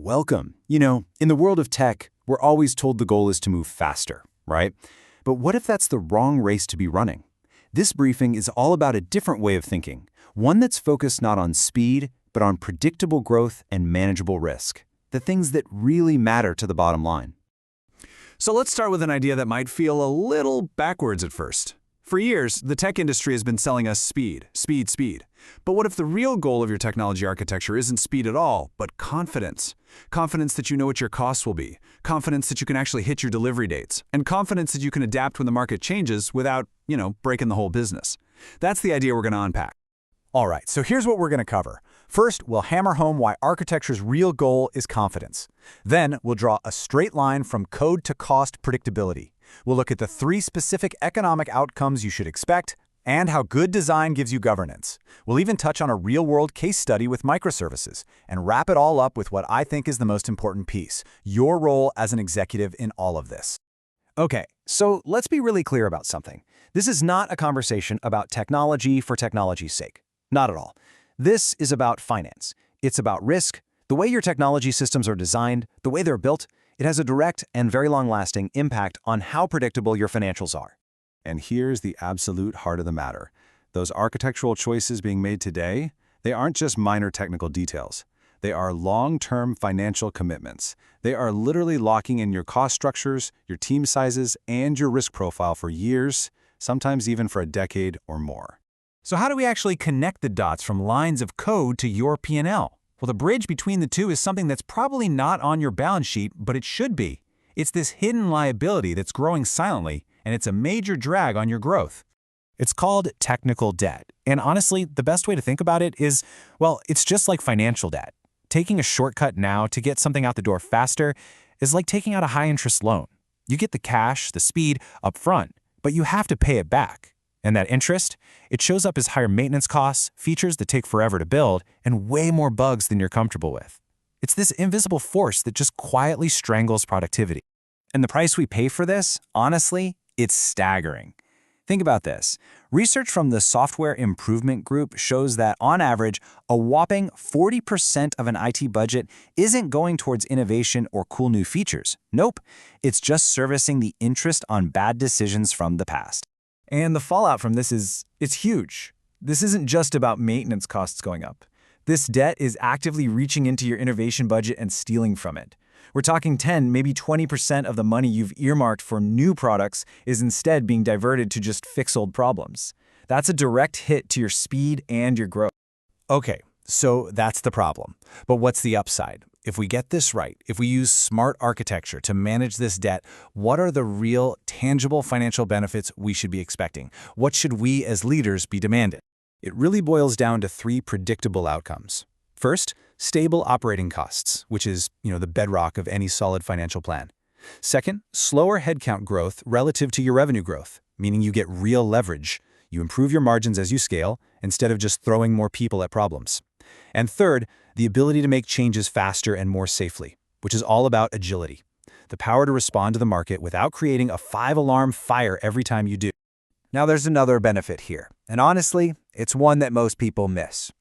Welcome. In the world of tech, we're always told the goal is to move faster, right? But what if that's the wrong race to be running? This briefing is all about a different way of thinking, one that's focused not on speed, but on predictable growth and manageable risk, the things that really matter to the bottom line. So let's start with an idea that might feel a little backwards at first. For years, the tech industry has been selling us speed, speed, speed. But what if the real goal of your technology architecture isn't speed at all, but confidence? Confidence that you know what your costs will be, confidence that you can actually hit your delivery dates, and confidence that you can adapt when the market changes without, breaking the whole business. That's the idea we're going to unpack. All right, so here's what we're going to cover. First, we'll hammer home why architecture's real goal is confidence. Then, we'll draw a straight line from code to cost predictability. We'll look at the 3 specific economic outcomes you should expect and how good design gives you governance. We'll even touch on a real-world case study with microservices and wrap it all up with what I think is the most important piece, your role as an executive in all of this. Okay, so let's be really clear about something. This is not a conversation about technology for technology's sake. Not at all. This is about finance. It's about risk. The way your technology systems are designed, the way they're built, it has a direct and very long-lasting impact on how predictable your financials are. And here's the absolute heart of the matter. Those architectural choices being made today, they aren't just minor technical details. They are long-term financial commitments. They are literally locking in your cost structures, your team sizes, and your risk profile for years, sometimes even for a decade or more. So how do we actually connect the dots from lines of code to your P&L? Well, the bridge between the two is something that's probably not on your balance sheet, but it should be. It's this hidden liability that's growing silently, and it's a major drag on your growth. It's called technical debt. And honestly, the best way to think about it is, well, it's just like financial debt. Taking a shortcut now to get something out the door faster is like taking out a high-interest loan. You get the cash, the speed, up front, but you have to pay it back. And that interest, it shows up as higher maintenance costs, features that take forever to build, and way more bugs than you're comfortable with. It's this invisible force that just quietly strangles productivity. And the price we pay for this, honestly, it's staggering. Think about this. Research from the Software Improvement Group shows that, on average, a whopping 40% of an IT budget isn't going towards innovation or cool new features. Nope, it's just servicing the interest on bad decisions from the past. And the fallout from this it's huge. This isn't just about maintenance costs going up. This debt is actively reaching into your innovation budget and stealing from it. We're talking 10, maybe 20% of the money you've earmarked for new products is instead being diverted to just fix old problems. That's a direct hit to your speed and your growth. Okay, so that's the problem. But what's the upside? If we get this right, if we use smart architecture to manage this debt, what are the real, tangible financial benefits we should be expecting? What should we as leaders be demanding? It really boils down to 3 predictable outcomes. First, stable operating costs, which is, the bedrock of any solid financial plan. Second, slower headcount growth relative to your revenue growth, meaning you get real leverage. You improve your margins as you scale, instead of just throwing more people at problems. And third, the ability to make changes faster and more safely, which is all about agility. The power to respond to the market without creating a 5-alarm fire every time you do. Now there's another benefit here, and honestly, it's one that most people miss.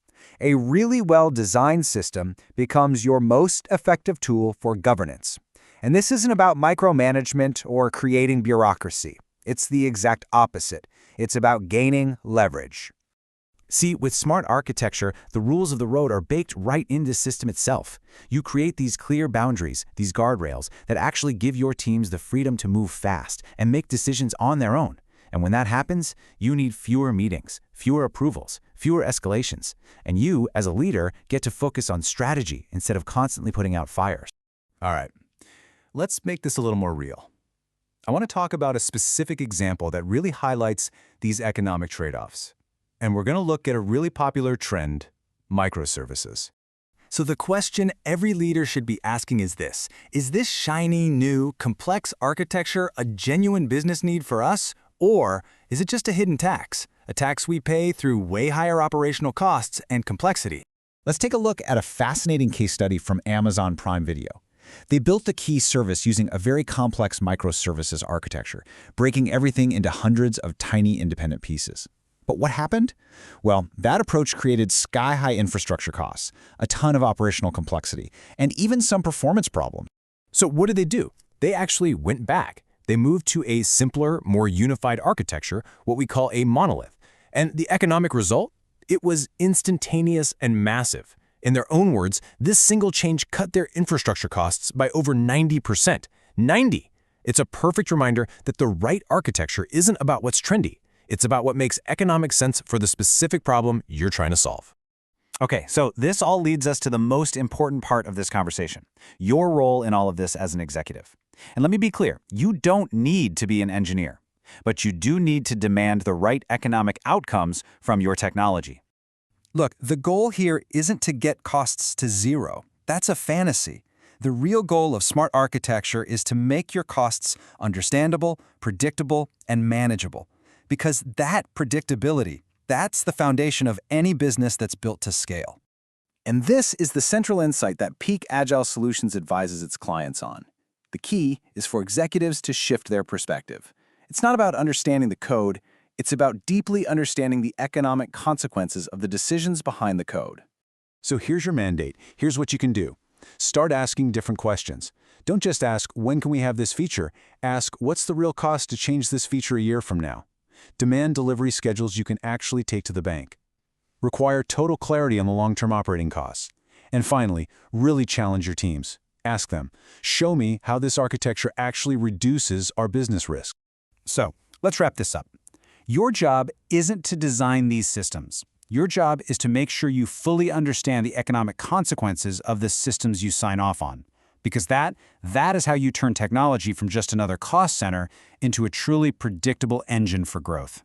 A really well-designed system becomes your most effective tool for governance. And this isn't about micromanagement or creating bureaucracy. It's the exact opposite. It's about gaining leverage. See, with smart architecture, the rules of the road are baked right into the system itself. You create these clear boundaries, these guardrails, that actually give your teams the freedom to move fast and make decisions on their own. And when that happens, you need fewer meetings, fewer approvals, fewer escalations. And you, as a leader, get to focus on strategy instead of constantly putting out fires. All right, let's make this a little more real. I want to talk about a specific example that really highlights these economic trade-offs. And we're going to look at a really popular trend, microservices. So the question every leader should be asking is this: is this shiny, new, complex architecture a genuine business need for us? Or is it just a hidden tax, a tax we pay through way higher operational costs and complexity? Let's take a look at a fascinating case study from Amazon Prime Video. They built the key service using a very complex microservices architecture, breaking everything into hundreds of tiny independent pieces. But what happened? Well, that approach created sky-high infrastructure costs, a ton of operational complexity, and even some performance problems. So what did they do? They actually went back. They moved to a simpler, more unified architecture, what we call a monolith. And the economic result? It was instantaneous and massive. In their own words, this single change cut their infrastructure costs by over 90%. 90! It's a perfect reminder that the right architecture isn't about what's trendy. It's about what makes economic sense for the specific problem you're trying to solve. Okay, so this all leads us to the most important part of this conversation, your role in all of this as an executive. And let me be clear, you don't need to be an engineer, but you do need to demand the right economic outcomes from your technology. Look, the goal here isn't to get costs to zero. That's a fantasy. The real goal of smart architecture is to make your costs understandable, predictable, and manageable. Because that predictability, that's the foundation of any business that's built to scale. And this is the central insight that Peak Agile Solutions advises its clients on. The key is for executives to shift their perspective. It's not about understanding the code, it's about deeply understanding the economic consequences of the decisions behind the code. So here's your mandate. Here's what you can do. Start asking different questions. Don't just ask, when can we have this feature? Ask, what's the real cost to change this feature a year from now? Demand delivery schedules you can actually take to the bank. Require total clarity on the long-term operating costs. And finally, really challenge your teams. Ask them, show me how this architecture actually reduces our business risk. So, let's wrap this up. Your job isn't to design these systems. Your job is to make sure you fully understand the economic consequences of the systems you sign off on. Because that is how you turn technology from just another cost center into a truly predictable engine for growth.